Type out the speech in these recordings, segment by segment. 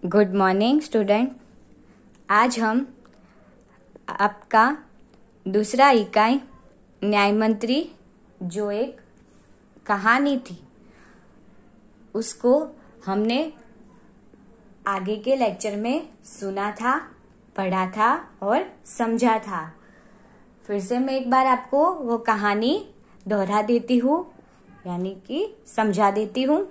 Good morning student. आज हम आपका दूसरा इकाई न्याय मंत्री जो एक कहानी थी उसको हमने आगे के लेक्चर में सुना था, पढ़ा था और समझा था। फिर से मैं एक बार आपको वो कहानी दोहरा देती हूँ, यानी कि समझा देती हूँ।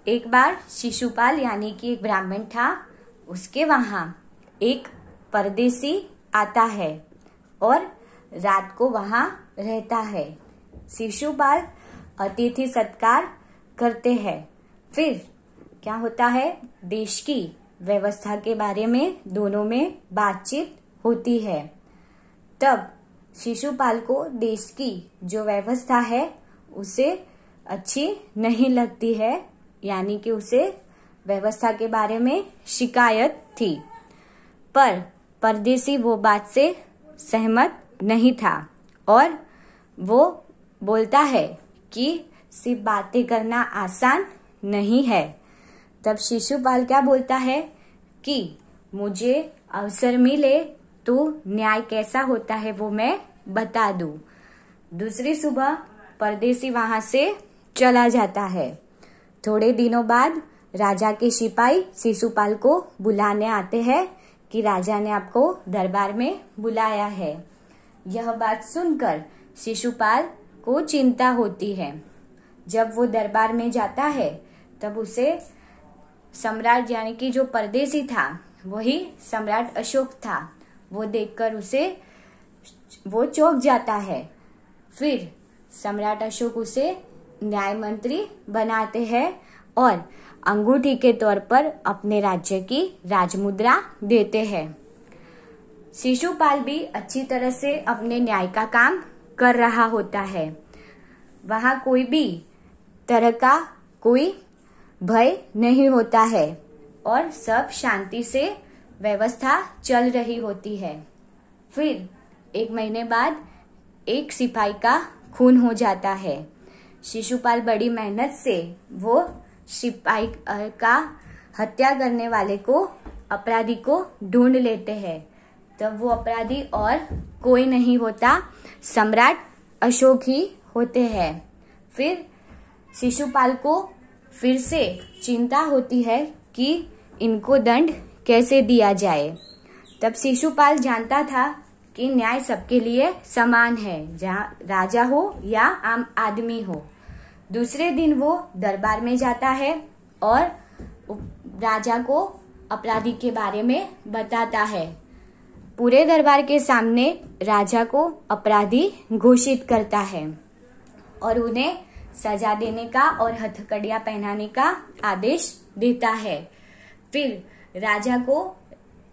एक बार शिशुपाल यानी कि एक ब्राह्मण था, उसके वहां एक परदेसी आता है और रात को वहां रहता है। शिशुपाल अतिथि सत्कार करते हैं। फिर क्या होता है, देश की व्यवस्था के बारे में दोनों में बातचीत होती है। तब शिशुपाल को देश की जो व्यवस्था है उसे अच्छी नहीं लगती है, यानी कि उसे व्यवस्था के बारे में शिकायत थी। पर परदेसी वो बात से सहमत नहीं था और वो बोलता है कि सिर्फ बातें करना आसान नहीं है। तब शिशुपाल क्या बोलता है कि मुझे अवसर मिले तो न्याय कैसा होता है वो मैं बता दूं। दूसरी सुबह परदेसी वहां से चला जाता है। थोड़े दिनों बाद राजा के सिपाही शिशुपाल को बुलाने आते हैं कि राजा ने आपको दरबार में बुलाया है। यह बात सुनकर शिशुपाल को चिंता होती है। जब वो दरबार में जाता है तब उसे सम्राट यानी कि जो परदेसी था वही सम्राट अशोक था, वो देखकर वो चौंक जाता है। फिर सम्राट अशोक उसे न्याय मंत्री बनाते हैं और अंगूठी के तौर पर अपने राज्य की राजमुद्रा देते हैं। शिशुपाल भी अच्छी तरह से अपने न्याय का काम कर रहा होता है। वहां कोई भी तरह का कोई भय नहीं होता है और सब शांति से व्यवस्था चल रही होती है। फिर एक महीने बाद एक सिपाही का खून हो जाता है। शिशुपाल बड़ी मेहनत से वो सिपाही का हत्या करने वाले को, अपराधी को ढूंढ लेते हैं। तब वो अपराधी और कोई नहीं होता, सम्राट अशोक ही होते हैं। फिर शिशुपाल को फिर से चिंता होती है कि इनको दंड कैसे दिया जाए। तब शिशुपाल जानता था कि न्याय सबके लिए समान है, जहाँ राजा हो या आम आदमी हो। दूसरे दिन वो दरबार में जाता है और राजा को अपराधी के बारे में बताता है। पूरे दरबार के सामने राजा को अपराधी घोषित करता है और उन्हें सजा देने का और हथकड़ियां पहनाने का आदेश देता है। फिर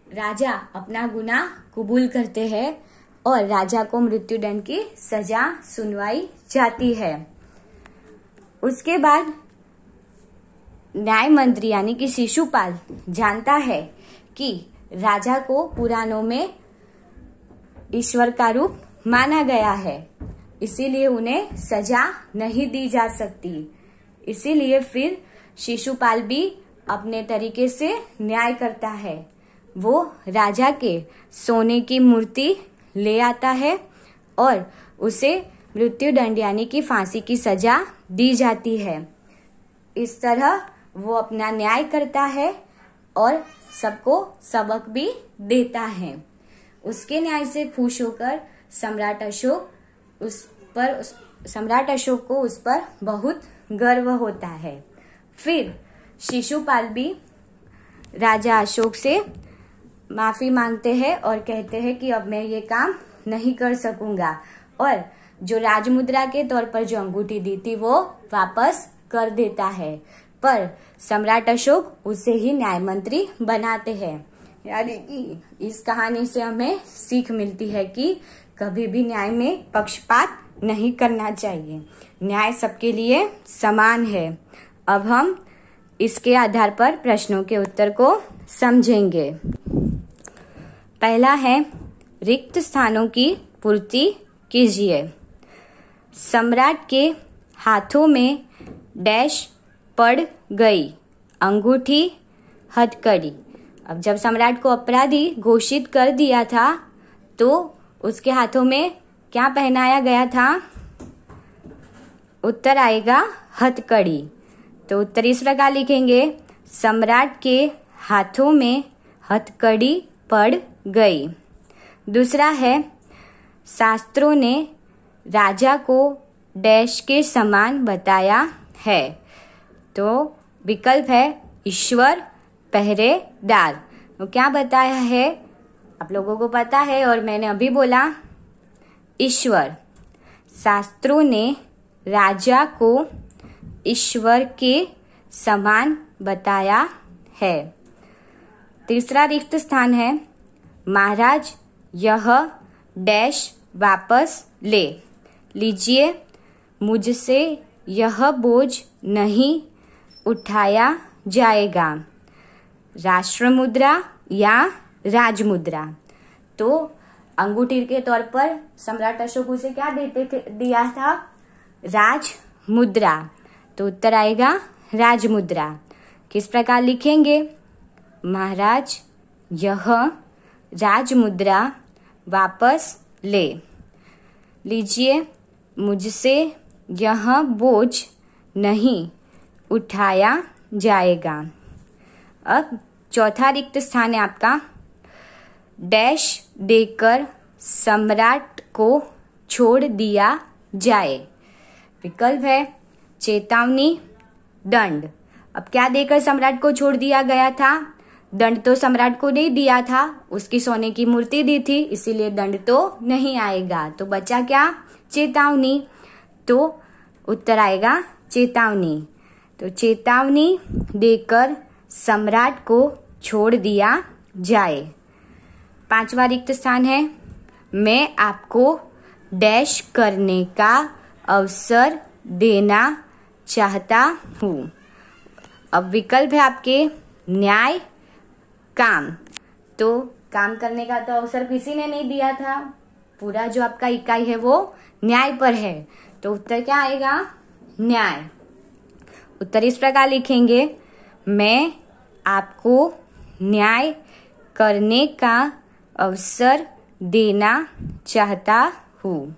राजा अपना गुनाह कबूल करते हैं और राजा को मृत्युदंड की सजा सुनवाई जाती है। उसके बाद न्याय मंत्री यानी कि शिशुपाल जानता है कि राजा को पुराणों में ईश्वर का रूप माना गया है, इसीलिए उन्हें सजा नहीं दी जा सकती। इसीलिए फिर शिशुपाल भी अपने तरीके से न्याय करता है। वो राजा के सोने की मूर्ति ले आता है और उसे मृत्युदंड यानी कि फांसी की सजा दी जाती है। इस तरह वो अपना न्याय करता है और सबको सबक भी देता है। उसके न्याय से खुश होकर सम्राट अशोक को उस पर बहुत गर्व होता है। फिर शिशुपाल भी राजा अशोक से माफी मांगते हैं और कहते हैं कि अब मैं ये काम नहीं कर सकूंगा और जो राजमुद्रा के तौर पर जो अंगूठी दी थी वो वापस कर देता है। पर सम्राट अशोक उसे ही न्याय मंत्री बनाते हैं। यानी कि इस कहानी से हमें सीख मिलती है कि कभी भी न्याय में पक्षपात नहीं करना चाहिए। न्याय सबके लिए समान है। अब हम इसके आधार पर प्रश्नों के उत्तर को समझेंगे। पहला है, रिक्त स्थानों की पूर्ति कीजिए। सम्राट के हाथों में डैश पड़ गई। अंगूठी, हथकड़ी। अब जब सम्राट को अपराधी घोषित कर दिया था तो उसके हाथों में क्या पहनाया गया था? उत्तर आएगा हथकड़ी। तो उत्तर इस प्रकार लिखेंगे, सम्राट के हाथों में हथकड़ी पड़ गई। दूसरा है, शास्त्रों ने राजा को डैश के समान बताया है। तो विकल्प है ईश्वर, पहरेदार। तो क्या बताया है? आप लोगों को पता है और मैंने अभी बोला, ईश्वर। शास्त्रों ने राजा को ईश्वर के समान बताया है। तीसरा रिक्त स्थान है, महाराज यह डैश वापस ले लीजिए, मुझसे यह बोझ नहीं उठाया जाएगा। राष्ट्र मुद्रा या राजमुद्रा। तो अंगूठी के तौर पर सम्राट अशोक उसे क्या दिया था? राज मुद्रा। तो उत्तर आएगा राजमुद्रा। किस प्रकार लिखेंगे? महाराज यह राजमुद्रा वापस ले लीजिए, मुझसे यह बोझ नहीं उठाया जाएगा। अब चौथा रिक्त स्थान है आपका, डैश देकर सम्राट को छोड़ दिया जाए। विकल्प है चेतावनी, दंड। अब क्या देकर सम्राट को छोड़ दिया गया था? दंड तो सम्राट को नहीं दिया था, उसकी सोने की मूर्ति दी थी, इसीलिए दंड तो नहीं आएगा। तो बचा क्या? चेतावनी। तो उत्तर आएगा चेतावनी। तो चेतावनी देकर सम्राट को छोड़ दिया जाए। पांचवा रिक्त स्थान है, मैं आपको डैश करने का अवसर देना चाहता हूँ। अब विकल्प है आपके न्याय, काम। तो काम करने का तो अवसर किसी ने नहीं दिया था, पूरा जो आपका इकाई है वो न्याय पर है। तो उत्तर क्या आएगा? न्याय। उत्तर इस प्रकार लिखेंगे, मैं आपको न्याय करने का अवसर देना चाहता हूँ।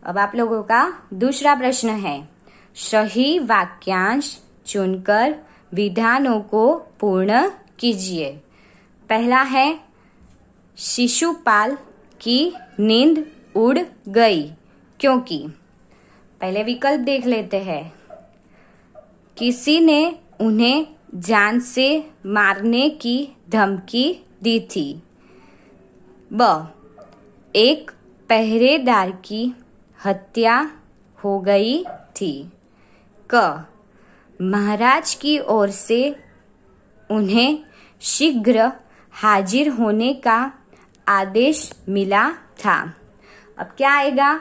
अब आप लोगों का दूसरा प्रश्न है, सही वाक्यांश चुनकर विधानों को पूर्ण कीजिए। पहला है, शिशुपाल की नींद उड़ गई क्योंकि। पहले विकल्प देख लेते हैं। किसी ने उन्हें जान से मारने की धमकी दी थी। ब, एक पहरेदार की हत्या हो गई थी। क, महाराज की ओर से उन्हें शीघ्र हाजिर होने का आदेश मिला था। अब क्या आएगा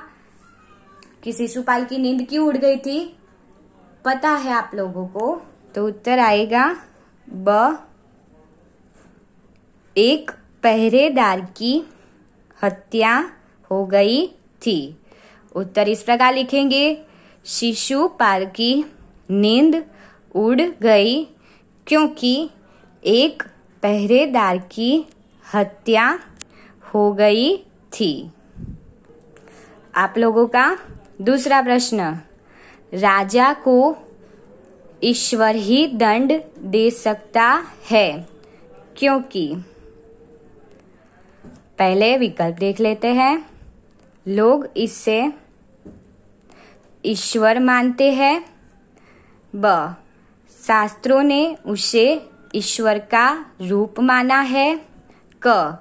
कि शिशुपाल की नींद क्यों उड़ गई थी? पता है आप लोगों को। तो उत्तर आएगा ब, एक पहरेदार की हत्या हो गई थी। उत्तर इस प्रकार लिखेंगे, शिशुपाल की नींद उड़ गई क्योंकि एक पहरेदार की हत्या हो गई थी। आप लोगों का दूसरा प्रश्न, राजा को ईश्वर ही दंड दे सकता है क्योंकि। पहले विकल्प देख लेते हैं। लोग इससे ईश्वर मानते हैं। ब, शास्त्रों ने उसे ईश्वर का रूप माना है। क,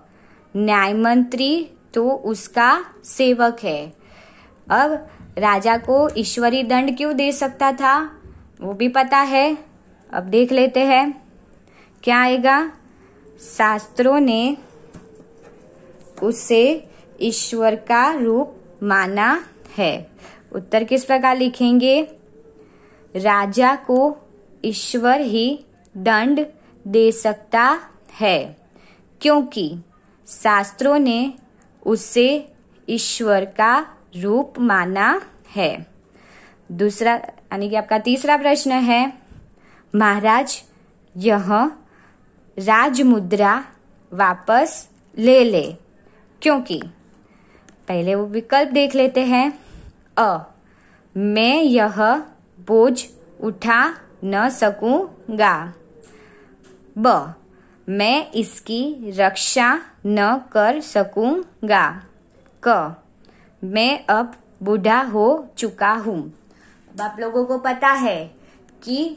न्यायमंत्री तो उसका सेवक है। अब राजा को ईश्वरी दंड क्यों दे सकता था वो भी पता है। अब देख लेते हैं क्या आएगा। शास्त्रों ने उसे ईश्वर का रूप माना है। उत्तर किस प्रकार लिखेंगे, राजा को ईश्वर ही दंड दे सकता है क्योंकि शास्त्रों ने उसे ईश्वर का रूप माना है। दूसरा यानी कि आपका तीसरा प्रश्न है, महाराज यह राजमुद्रा वापस ले ले, क्योंकि पहले वो विकल्प देख लेते हैं। मैं यह बोझ उठा न सकूंगा। ब, मैं इसकी रक्षा न कर सकूंगा। क, मैं अब बूढ़ा हो चुका हूँ। अब आप लोगों को पता है कि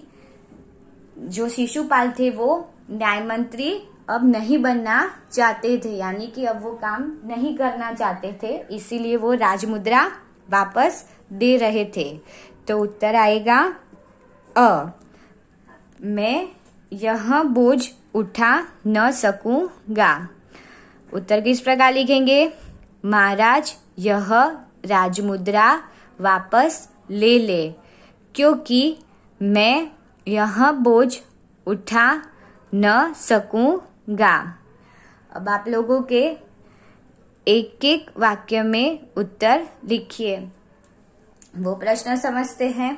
जो शिशुपाल थे वो न्याय मंत्री अब नहीं बनना चाहते थे, यानी कि अब वो काम नहीं करना चाहते थे, इसीलिए वो राजमुद्रा वापस दे रहे थे। तो उत्तर आएगा अ, मैं यह बोझ उठा न सकूंगा। उत्तर किस प्रकार लिखेंगे? महाराज यह राजमुद्रा वापस ले ले, क्योंकि मैं यह बोझ उठा न सकूंगा। अब आप लोगों के एक एक वाक्य में उत्तर लिखिए। वो प्रश्न समझते हैं।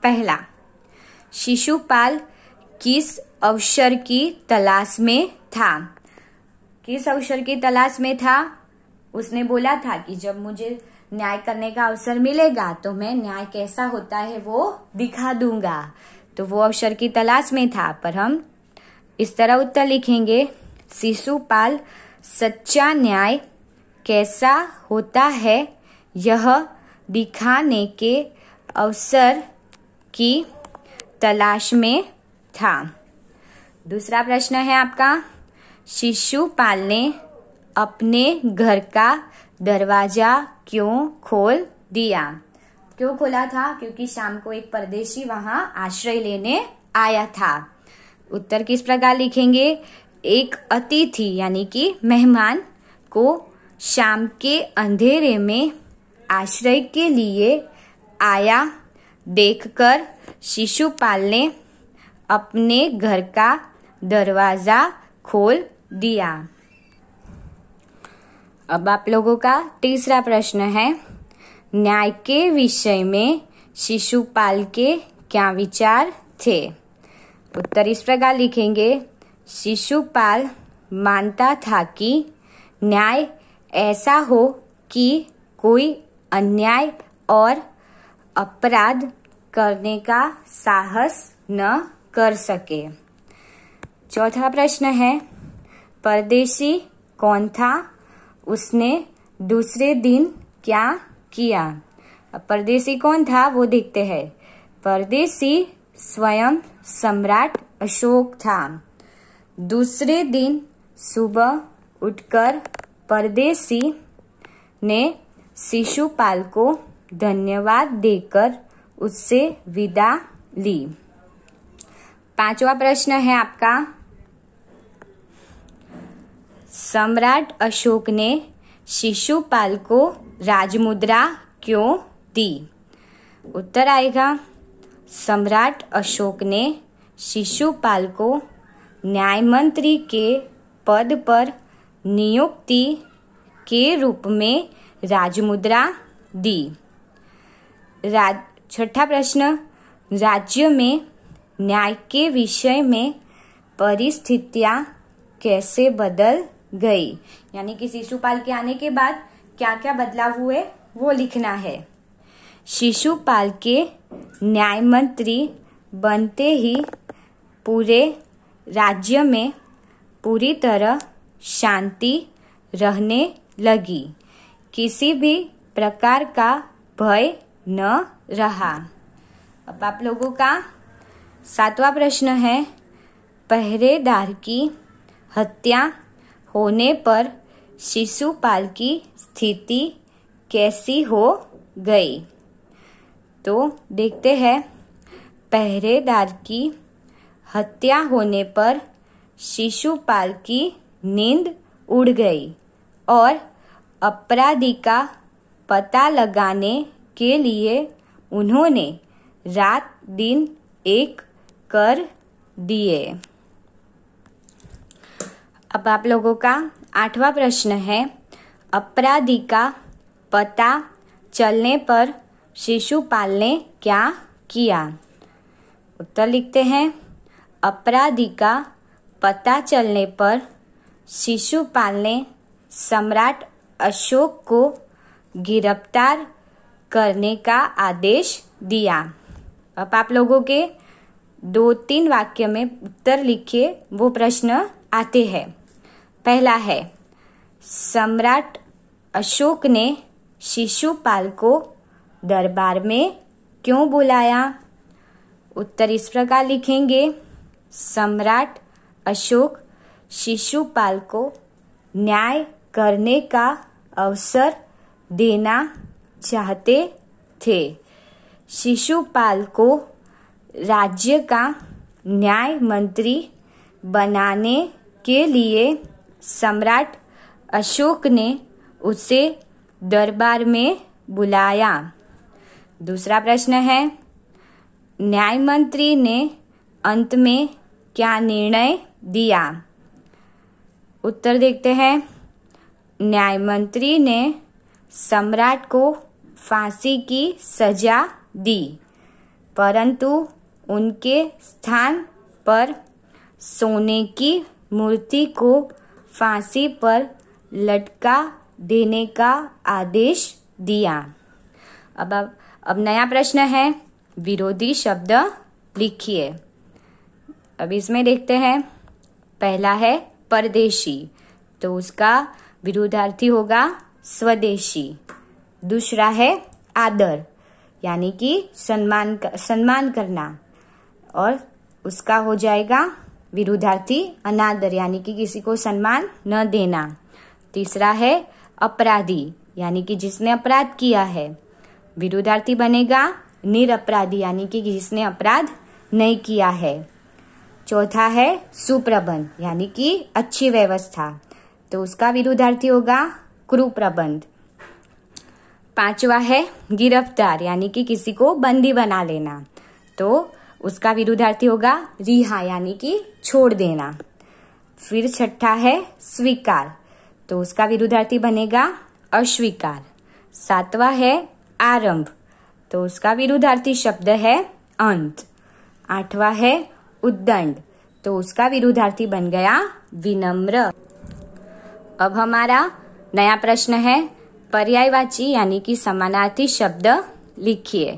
पहला, शिशुपाल किस अवसर की तलाश में था? किस अवसर की तलाश में था? उसने बोला था कि जब मुझे न्याय करने का अवसर मिलेगा तो मैं न्याय कैसा होता है वो दिखा दूंगा। तो वो अवसर की तलाश में था, पर हम इस तरह उत्तर लिखेंगे, शिशुपाल सच्चा न्याय कैसा होता है यह दिखाने के अवसर की तलाश में था। दूसरा प्रश्न है आपका, शिशुपाल ने अपने घर का दरवाजा क्यों खोल दिया? क्यों खोला था? क्योंकि शाम को एक परदेशी वहां आश्रय लेने आया था। उत्तर किस प्रकार लिखेंगे? एक अतिथि यानी कि मेहमान को शाम के अंधेरे में आश्रय के लिए आया देखकर शिशुपाल ने अपने घर का दरवाजा खोल दिया। अब आप लोगों का तीसरा प्रश्न है, न्याय के विषय में शिशुपाल के क्या विचार थे? उत्तर इस प्रकार लिखेंगे, शिशुपाल मानता था कि न्याय ऐसा हो कि कोई अन्याय और अपराध करने का साहस न कर सके। चौथा प्रश्न है, परदेशी कौन था? उसने दूसरे दिन क्या किया? अब परदेशी कौन था वो देखते हैं। परदेशी स्वयं सम्राट अशोक था। दूसरे दिन सुबह उठकर परदेशी ने शिशुपाल को धन्यवाद देकर उससे विदा ली। पांचवा प्रश्न है आपका, सम्राट अशोक ने शिशुपाल को राजमुद्रा क्यों दी? उत्तर आएगा, सम्राट अशोक ने शिशुपाल को न्याय मंत्री के पद पर नियुक्ति के रूप में राजमुद्रा दी। छठा प्रश्न, राज्य में न्याय के विषय में परिस्थितियां कैसे बदल गई? यानी कि शिशुपाल के आने के बाद क्या क्या बदलाव हुए वो लिखना है। शिशुपाल के न्याय मंत्री बनते ही पूरे राज्य में पूरी तरह शांति रहने लगी। किसी भी प्रकार का भय न रहा। अब आप लोगों का सातवां प्रश्न है, पहरेदार की हत्या होने पर शिशुपाल की स्थिति कैसी हो गई? तो देखते हैं, पहरेदार की हत्या होने पर शिशुपाल की नींद उड़ गई और अपराधी का पता लगाने के लिए उन्होंने रात दिन एक कर दिए। अब आप लोगों का आठवां प्रश्न है, अपराधी का पता चलने पर शिशुपाल ने क्या किया? उत्तर लिखते हैं, अपराधी का पता चलने पर शिशुपाल ने सम्राट अशोक को गिरफ्तार करने का आदेश दिया। अब आप लोगों के 2-3 वाक्य में उत्तर लिखिए, वो प्रश्न आते हैं। पहला है, सम्राट अशोक ने शिशुपाल को दरबार में क्यों बुलाया? उत्तर इस प्रकार लिखेंगे, सम्राट अशोक शिशुपाल को न्याय करने का अवसर देना चाहते थे। शिशुपाल को राज्य का न्याय मंत्री बनाने के लिए सम्राट अशोक ने उसे दरबार में बुलाया। दूसरा प्रश्न है, न्याय मंत्री ने अंत में क्या निर्णय दिया? उत्तर देखते हैं, न्याय मंत्री ने सम्राट को फांसी की सजा दी, परंतु उनके स्थान पर सोने की मूर्ति को फांसी पर लटका देने का आदेश दिया। अब नया प्रश्न है, विरोधी शब्द लिखिए। अब इसमें देखते हैं, पहला है परदेशी, तो उसका विरुद्धार्थी होगा स्वदेशी। दूसरा है आदर, यानी कि सम्मान करना, और उसका हो जाएगा विरुद्धार्थी अनादर, यानी कि किसी को सम्मान न देना। तीसरा है अपराधी, यानी कि जिसने अपराध किया है। विरुद्धार्थी बनेगा निरपराधी, यानी कि जिसने अपराध नहीं किया है। चौथा है सुप्रबंध, यानी कि अच्छी व्यवस्था, तो उसका विरुद्धार्थी होगा कुप्रबंध। पांचवा है गिरफ्तार, यानी कि किसी को बंदी बना लेना, तो उसका विरुद्धार्थी होगा रिहा, यानी कि छोड़ देना। फिर छठा है स्वीकार, तो उसका विरुद्धार्थी बनेगा अस्वीकार। सातवां है आरंभ, तो उसका विरुद्धार्थी शब्द है अंत। आठवां है उद्दंड, तो उसका विरुद्धार्थी बन गया विनम्र। अब हमारा नया प्रश्न है, पर्यायवाची यानी कि समानार्थी शब्द लिखिए।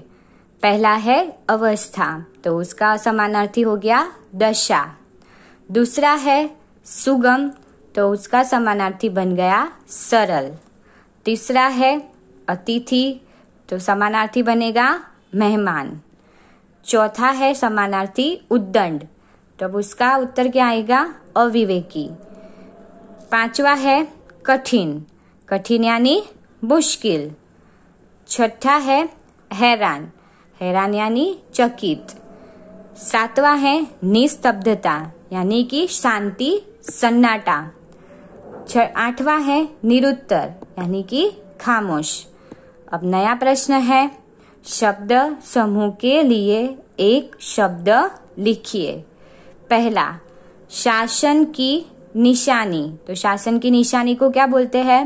पहला है अवस्था, तो उसका समानार्थी हो गया दशा। दूसरा है सुगम, तो उसका समानार्थी बन गया सरल। तीसरा है अतिथि, तो समानार्थी बनेगा मेहमान। चौथा है समानार्थी उद्दंड, तब उसका उत्तर क्या आएगा अविवेकी। पांचवा है कठिन, कठिन यानी मुश्किल। छठा है हैरान, हैरान यानी चकित। सातवां है निस्तब्धता, यानी कि शांति सन्नाटा। आठवां है निरुत्तर, यानी कि खामोश। अब नया प्रश्न है, शब्द समूह के लिए एक शब्द लिखिए। पहला शासन की निशानी, तो शासन की निशानी को क्या बोलते हैं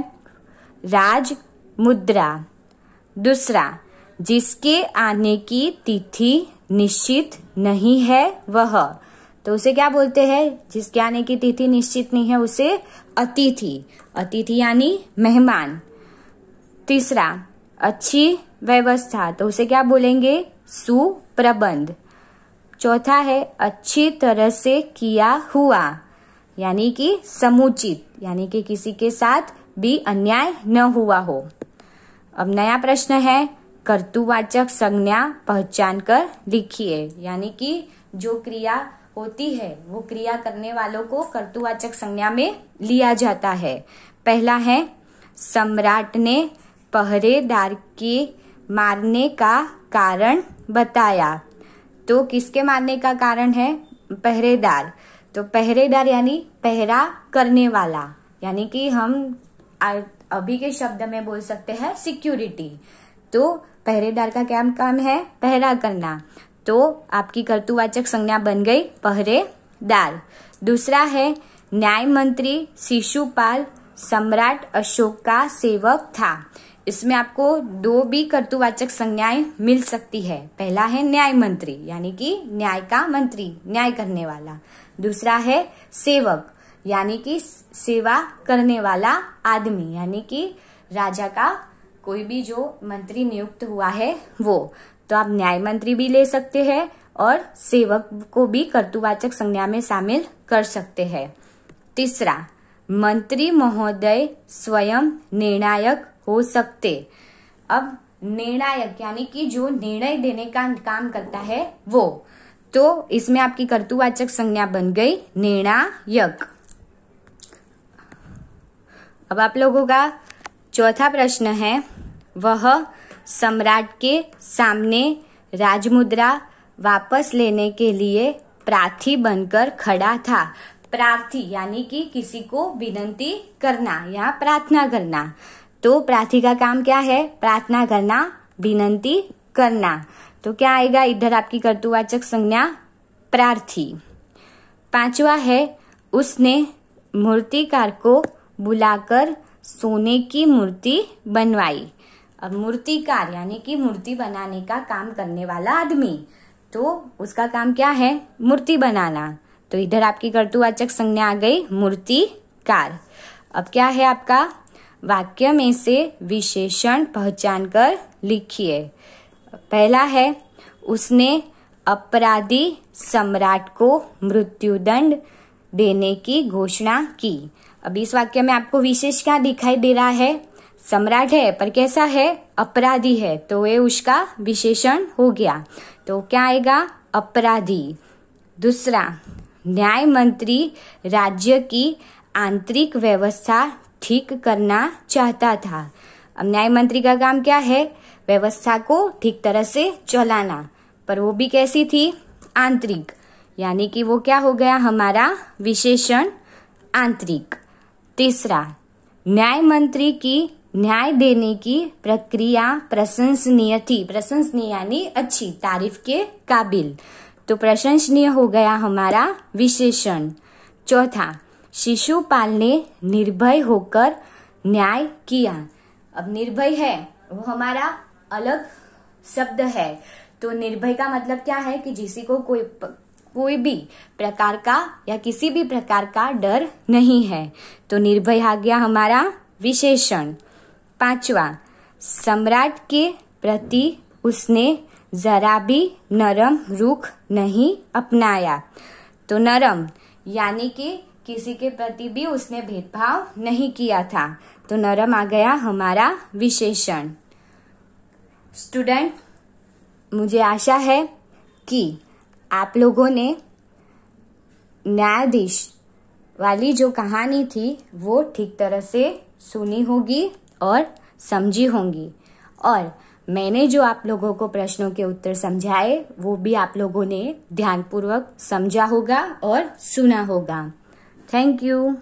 राज मुद्रा। दूसरा जिसके आने की तिथि निश्चित नहीं है वह, तो उसे क्या बोलते हैं जिसके आने की तिथि निश्चित नहीं है उसे अतिथि, अतिथि यानी मेहमान। तीसरा अच्छी व्यवस्था, तो उसे क्या बोलेंगे सुप्रबंध। चौथा है अच्छी तरह से किया हुआ, यानी कि समुचित, यानी कि किसी के साथ भी अन्याय न हुआ हो। अब नया प्रश्न है कर्तुवाचक संज्ञा पहचान कर लिखिए, यानी कि जो क्रिया होती है वो क्रिया करने वालों को कर्तुवाचक संज्ञा में लिया जाता है। पहला है सम्राट ने पहरेदार के मारने का कारण बताया, तो किसके मारने का कारण है पहरेदार, तो पहरेदार यानी पहरा करने वाला, यानी कि हम अभी के शब्द में बोल सकते हैं सिक्योरिटी। तो पहरेदार का क्या काम है पहरा करना, तो आपकी कर्तुवाचक संज्ञा बन गई पहरेदार। दूसरा है न्याय मंत्री शिशुपाल सम्राट अशोक का सेवक था, इसमें आपको दो भी कर्तृवाचक संज्ञाएं मिल सकती है। पहला है न्याय मंत्री, यानी कि न्याय का मंत्री, न्याय करने वाला। दूसरा है सेवक, यानी कि सेवा करने वाला आदमी, यानी कि राजा का कोई भी जो मंत्री नियुक्त हुआ है वो। तो आप न्याय मंत्री भी ले सकते हैं और सेवक को भी कर्तृवाचक संज्ञा में शामिल कर सकते हैं। तीसरा, मंत्री महोदय स्वयं निर्णायक हो सकते। अब निर्णायक यानी कि जो निर्णय देने का काम करता है वो, तो इसमें आपकी कर्तृवाचक संज्ञा बन गई निर्णायक। अब आप लोगों का चौथा प्रश्न है, वह सम्राट के सामने राजमुद्रा वापस लेने के लिए प्रार्थी बनकर खड़ा था। प्रार्थी यानी कि किसी को विनती करना या प्रार्थना करना। तो प्रार्थी का काम क्या है? प्रार्थना करना, विनती करना। तो क्या आएगा इधर आपकी कर्तृवाचक संज्ञा? प्रार्थी। पांचवा है, उसने मूर्तिकार को बुलाकर सोने की मूर्ति बनवाई। अब मूर्तिकार यानी कि मूर्ति बनाने का काम करने वाला आदमी, तो उसका काम क्या है? मूर्ति बनाना। तो इधर आपकी कर्तृवाचक संज्ञा आ गई मूर्तिकार। अब क्या है आपका? वाक्य में से विशेषण पहचान कर लिखिए। पहला है, उसने अपराधी सम्राट को मृत्युदंड देने की घोषणा की। अब इस वाक्य में आपको विशेष क्या दिखाई दे रहा है? सम्राट है पर कैसा है? अपराधी है, तो ये उसका विशेषण हो गया। तो क्या आएगा? अपराधी। दूसरा, न्याय मंत्री राज्य की आंतरिक व्यवस्था ठीक करना चाहता था। अब न्याय मंत्री का काम क्या है? व्यवस्था को ठीक तरह से चलाना, पर वो भी कैसी थी? आंतरिक, यानी कि वो क्या हो गया हमारा विशेषण? आंतरिक। तीसरा, न्याय मंत्री की न्याय देने की प्रक्रिया प्रशंसनीय थी। प्रशंसनीय यानी अच्छी, तारीफ के काबिल। तो प्रशंसनीय हो गया हमारा विशेषण। चौथा, शिशुपाल ने निर्भय होकर न्याय किया। अब निर्भय है वो हमारा अलग शब्द है। तो निर्भय का मतलब क्या है? कि जिसी को कोई भी प्रकार का या किसी भी प्रकार का डर नहीं है। तो निर्भय आ गया हमारा विशेषण। पांचवा, सम्राट के प्रति उसने जरा भी नरम रुख नहीं अपनाया। तो नरम यानी कि किसी के प्रति भी उसने भेदभाव नहीं किया था। तो नरम आ गया हमारा विशेषण। स्टूडेंट, मुझे आशा है कि आप लोगों ने न्यायाधीश वाली जो कहानी थी वो ठीक तरह से सुनी होगी और समझी होंगी, और मैंने जो आप लोगों को प्रश्नों के उत्तर समझाए वो भी आप लोगों ने ध्यानपूर्वक समझा होगा और सुना होगा। Thank you.